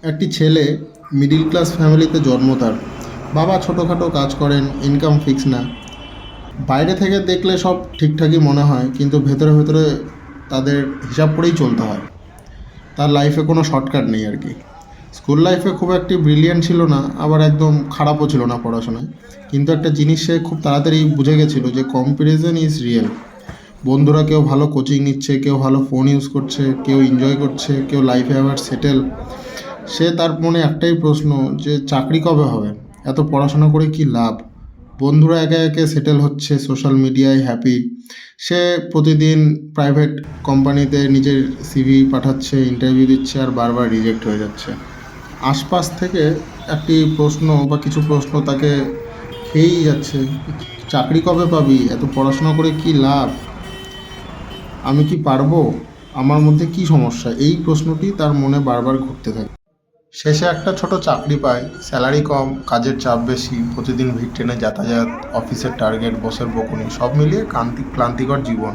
একটি ছেলে middle class ফ্যামিলিতে জন্ম তার। বাবা ছোটোখাটো কাজ করেন, ইনকাম ফিক্স না। বাইরে থেকে দেখলে সব ঠিকঠাকই মনে হয়, কিন্তু ভেতরে ভেতরে তাদের হিসাব করেই চলতে হয়। তার লাইফে কোনো শর্টকাট নেই আর কি। স্কুল লাইফে খুব একটি ব্রিলিয়ান্ট ছিল না, আবার একদম খারাপও ছিল না পড়াশোনায়। কিন্তু একটা জিনিস সে খুব তাড়াতাড়ি বুঝে গেছিলো, যে কম্প্যারিজন ইজ রিয়েল। বন্ধুরা কেউ ভালো কোচিং নিচ্ছে, কেউ ভালো ফোন ইউজ করছে, কেউ এনজয় করছে, কেউ লাইফে আবার সেটেল। তার মনে একটাই প্রশ্ন, যে চাকরি কবে হবে, এত পড়াশোনা করে কি লাভ। বন্ধুরা একে একে সেটেল হচ্ছে, সোশ্যাল মিডিয়ায় হ্যাপি। সে প্রতিদিন প্রাইভেট কোম্পানিতে নিজের সিভি পাঠাচ্ছে, ইন্টারভিউ দিচ্ছে, আর বারবার রিজেক্ট হয়ে যাচ্ছে। আশপাশ থেকে একটি প্রশ্ন বা কিছু প্রশ্ন তাকে খেয়েই যাচ্ছে, চাকরি কবে পাবি, এত পড়াশোনা করে কি লাভ, আমি কি পারবো, আমার মধ্যে কি সমস্যা, এই প্রশ্নটি তার মনে বারবার ঘুরতে থাকে। শেষে একটা ছোট চাকরি পায়, স্যালারি কম, কাজের চাপ বেশি, প্রতিদিন ভিড় ট্রেনে যাতায়াত, অফিসের টার্গেট, বসের বকুনি, সব মিলিয়ে ক্লান্তিকর জীবন।